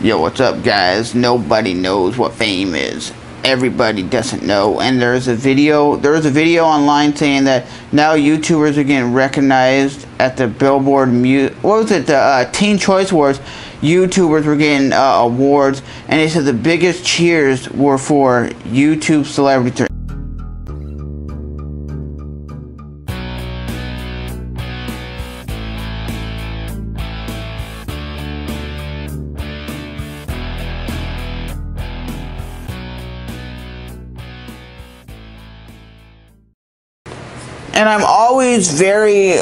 Yo, what's up, guys? Nobody knows what fame is. Everybody doesn't know. And there's a video online saying that now YouTubers are getting recognized at the Billboard the Teen Choice Awards. YouTubers were getting awards, and they said the biggest cheers were for YouTube celebrities. And I'm always very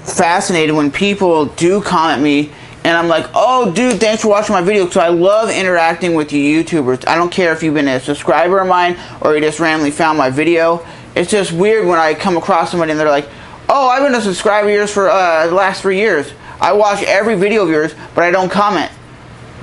fascinated when people do comment me, and I'm like, oh dude, thanks for watching my video. So I love interacting with you YouTubers. I don't care if you've been a subscriber of mine or you just randomly found my video. It's just weird when I come across somebody and they're like, oh, I've been a subscriber of yours for the last 3 years. I watch every video of yours, but I don't comment.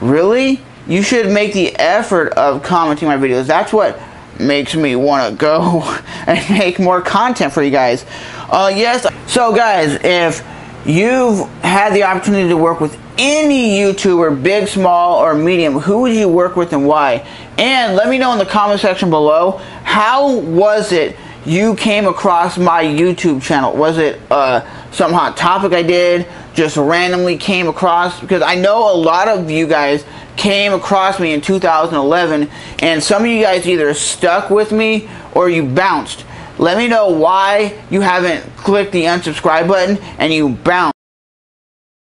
Really? You should make the effort of commenting my videos. That's what makes me want to go and make more content for you guys. Yes, so guys, if you've had the opportunity to work with any YouTuber, big, small, or medium, who would you work with and why? And let me know in the comment section below, how was it you came across my YouTube channel? Was it some hot topic I did, just randomly came across? Because I know a lot of you guys came across me in 2011, and some of you guys either stuck with me or you bounced. Let me know why you haven't clicked the unsubscribe button and you bounced.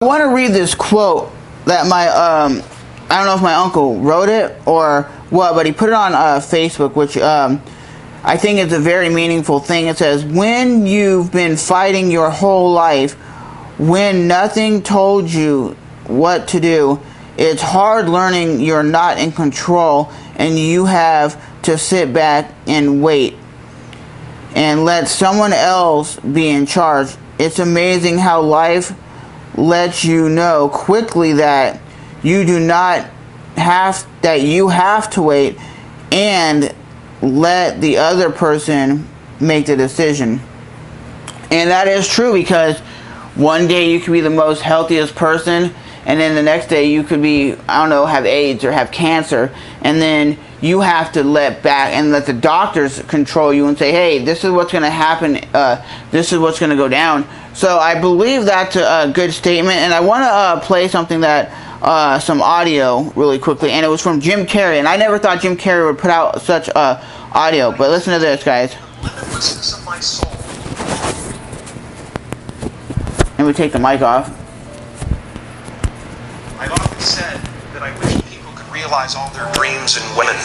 I want to read this quote that my I don't know if my uncle wrote it or what, but he put it on Facebook, which I think is a very meaningful thing. It says, when you've been fighting your whole life, when nothing told you what to do, it's hard learning you're not in control and you have to sit back and wait and let someone else be in charge. It's amazing how life lets you know quickly that you have to wait and let the other person make the decision. And that is true, because one day you could be the most healthiest person, and then the next day you could be, I don't know, have AIDS or have cancer, and then you have to let the doctors control you and say, hey, this is what's going to happen, this is what's going to go down. So I believe that's a good statement, and I want to play something that, some audio really quickly, and it was from Jim Carrey, and I never thought Jim Carrey would put out such audio, but listen to this, guys. Limitlessness of my soul. And we take the mic off. I've often said that I wish people could realize all their dreams in women,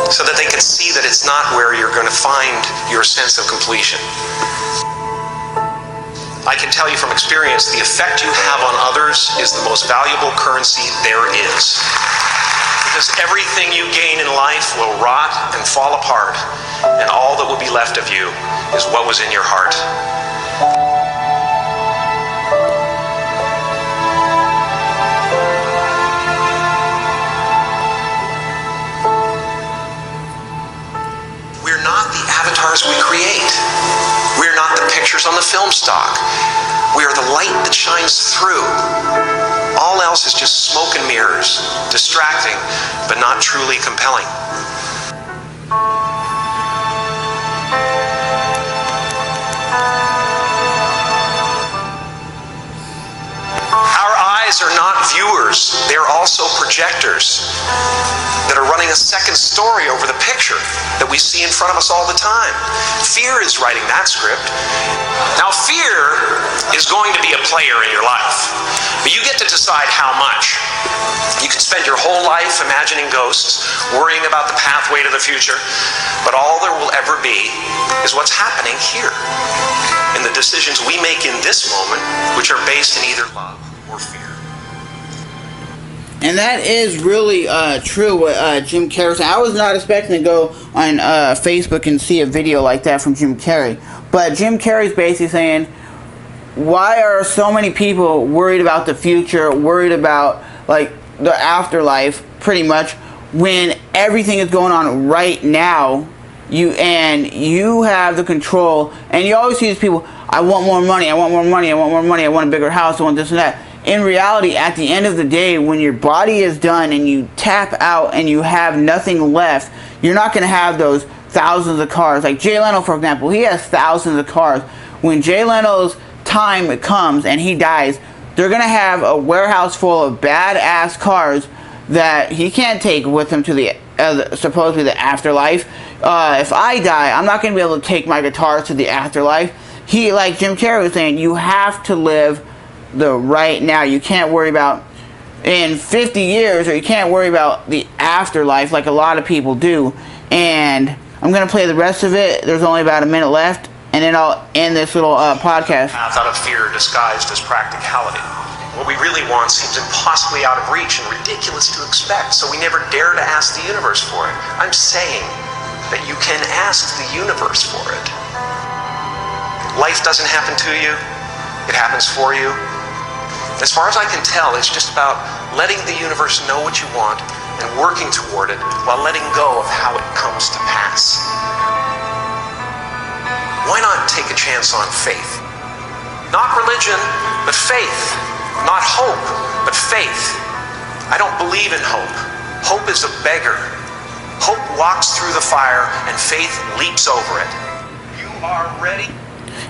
so that they could see that it's not where you're going to find your sense of completion. I can tell you from experience, the effect you have on others is the most valuable currency there is. Because everything you gain in life will rot and fall apart, and all that will be left of you is what was in your heart. We're not the avatars we create. We're not the pictures on the film stock. We are the light that shines through. All else is just smoke and mirrors, distracting, but not truly compelling. Our eyes are not viewers, they are also projectors that are running a second story over the picture that we see in front of us all the time. Fear is writing that script. Now, fear is going to be a player in your life, but you get to decide how much. You can spend your whole life imagining ghosts, worrying about the pathway to the future, but all there will ever be is what's happening here, and the decisions we make in this moment, which are based in either love or fear. And that is really true, what Jim Carrey said. I was not expecting to go on Facebook and see a video like that from Jim Carrey. But Jim Carrey's basically saying, why are so many people worried about the future, worried about like the afterlife, pretty much, when everything is going on right now? You have the control, and you always see these people, I want more money, I want more money, I want more money, I want a bigger house, I want this and that. in reality, at the end of the day, when your body is done and you tap out and you have nothing left, you're not going to have those thousands of cars. Like Jay Leno, for example, he has thousands of cars. When Jay Leno's time comes and he dies, they're going to have a warehouse full of badass cars that he can't take with him to the supposedly the afterlife. If I die, I'm not going to be able to take my guitars to the afterlife. Like Jim Carrey was saying, you have to live the right now. You can't worry about in 50 years, or you can't worry about the afterlife like a lot of people do. And I'm going to play the rest of it. There's only about a minute left, and then I'll end this little podcast. Path out of fear disguised as practicality. What we really want seems impossibly out of reach and ridiculous to expect, so we never dare to ask the universe for it. I'm saying that you can ask the universe for it. Life doesn't happen to you. It happens for you. As far as I can tell, it's just about letting the universe know what you want and working toward it while letting go of how it comes to pass. Why not take a chance on faith? Not religion, but faith. Not hope, but faith. I don't believe in hope. Hope is a beggar. Hope walks through the fire and faith leaps over it. You are ready.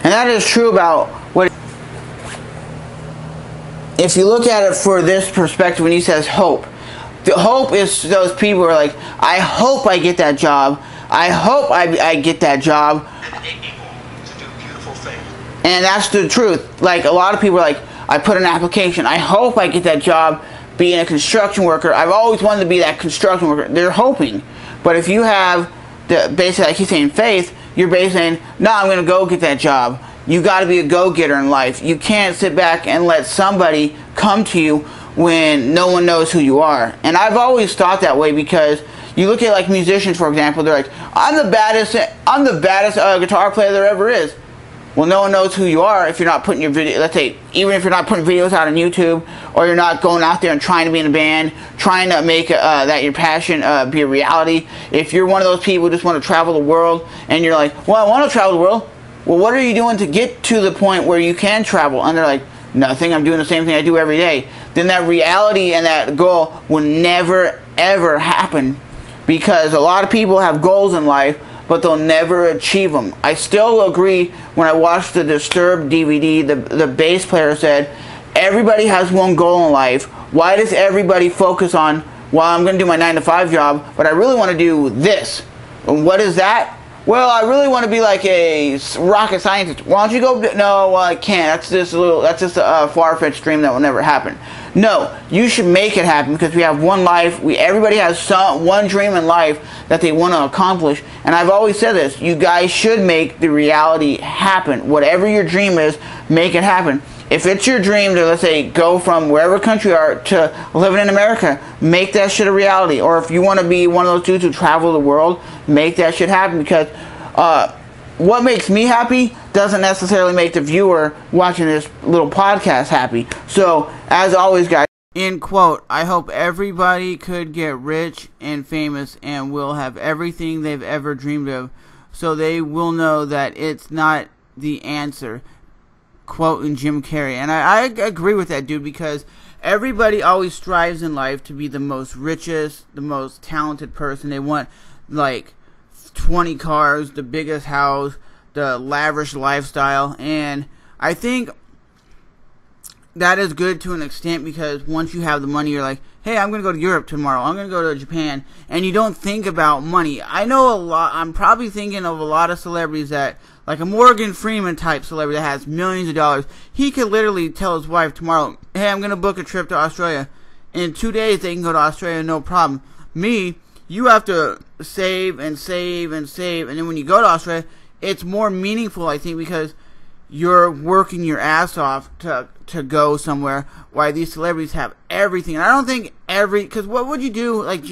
And that is true about what... If you look at it for this perspective, when he says hope, the hope is those people who are like, I hope I get that job. I hope I get that job. And able to do beautiful things. And that's the truth. Like, a lot of people are like, I put an application. I hope I get that job being a construction worker. I've always wanted to be that construction worker. They're hoping. But if you have, basically, like he's saying, faith, you're basically saying, no, I'm going to go get that job. You got to be a go-getter in life. You can't sit back and let somebody come to you when no one knows who you are. And I've always thought that way, because you look at like musicians, for example, they're like, I'm the baddest guitar player there ever is. Well, no one knows who you are if you're not putting your video, let's say, even if you're not putting videos out on YouTube, or you're not going out there and trying to be in a band, trying to make that your passion be a reality. If you're one of those people who just want to travel the world, and you're like, well, I want to travel the world. Well, what are you doing to get to the point where you can travel? And they're like, nothing, I'm doing the same thing I do every day. Then that reality and that goal will never, ever happen, because a lot of people have goals in life, but they'll never achieve them. I still agree. When I watched the Disturbed DVD, the bass player said, everybody has one goal in life. Why does everybody focus on, well, I'm going to do my 9-to-5 job, but I really want to do this? And what is that? Well, I really want to be like a rocket scientist. Why don't you go? No, well, I can't. That's just a far-fetched dream that will never happen. No, you should make it happen, because we have one life. Everybody has one dream in life that they want to accomplish. And I've always said this: you guys should make the reality happen. Whatever your dream is, make it happen. If it's your dream to, let's say, go from wherever country you are to living in America, make that shit a reality. Or if you want to be one of those dudes who travel the world, make that shit happen. Because what makes me happy doesn't necessarily make the viewer watching this little podcast happy. So, as always, guys, end quote, I hope everybody could get rich and famous and will have everything they've ever dreamed of, so they will know that it's not the answer. Quoting Jim Carrey. And I agree with that, dude, because everybody always strives in life to be the most richest, the most talented person. They want like 20 cars, the biggest house, the lavish lifestyle. And I think that is good to an extent, because once you have the money, you're like, hey, I'm going to go to Europe tomorrow. I'm going to go to Japan. And you don't think about money. I know a lot. I'm probably thinking of a lot of celebrities that, like a Morgan Freeman type celebrity that has millions of dollars. He could literally tell his wife tomorrow, hey, I'm going to book a trip to Australia. In 2 days, they can go to Australia, no problem. Me, you have to save and save and save. And then when you go to Australia, it's more meaningful, I think, because you're working your ass off to go somewhere, while these celebrities have everything. And I don't think because what would you do, like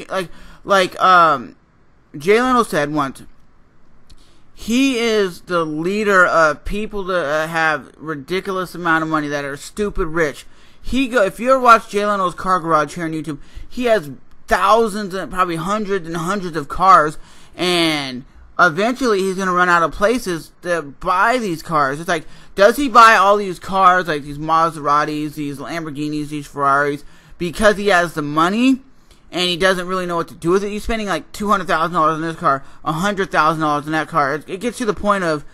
Jay Leno said once, he is the leader of people that have ridiculous amount of money, that are stupid rich. If you ever watch Jay Leno's Car Garage here on YouTube, he has thousands and probably hundreds and hundreds of cars, and eventually he's going to run out of places to buy these cars. It's like, does he buy all these cars, like these Maseratis, these Lamborghinis, these Ferraris, because he has the money and he doesn't really know what to do with it? He's spending like $200,000 on this car, $100,000 on that car. It gets to the point of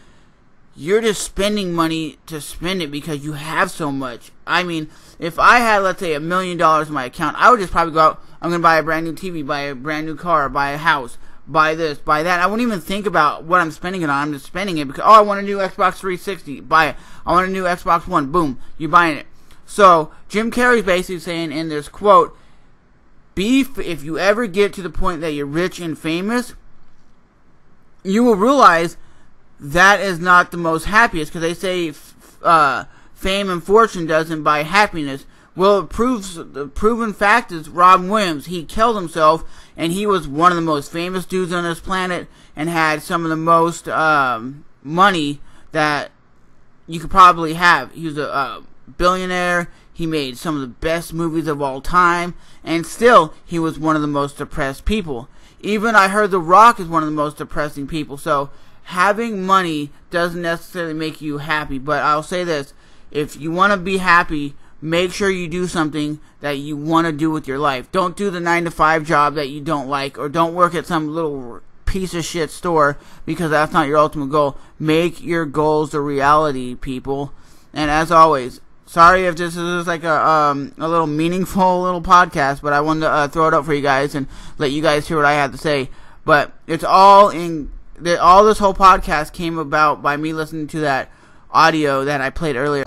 you're just spending money to spend it because you have so much. I mean, if I had, let's say, $1 million in my account, I would just probably go out, I'm going to buy a brand new TV, buy a brand new car, buy a house, buy this, buy that. I wouldn't even think about what I'm spending it on. I'm just spending it because, oh, I want a new Xbox 360. Buy it. I want a new Xbox One. Boom. You're buying it. So, Jim Carrey's basically saying in this quote, if you ever get to the point that you're rich and famous, you will realize that is not the most happiest, because they say fame and fortune doesn't buy happiness. Well, the proven fact is Robin Williams. He killed himself, and he was one of the most famous dudes on this planet and had some of the most money that you could probably have. He was a billionaire. He made some of the best movies of all time, and still, he was one of the most depressed people. Even I heard The Rock is one of the most depressing people. So, having money doesn't necessarily make you happy, but I'll say this. If you want to be happy, make sure you do something that you want to do with your life. Don't do the 9-to-5 job that you don't like, or don't work at some little piece of shit store, because that's not your ultimate goal. Make your goals a reality, people. And as always, sorry if this is like a little meaningful little podcast, but I wanted to throw it up for you guys and let you guys hear what I had to say. But it's all this whole podcast came about by me listening to that audio that I played earlier.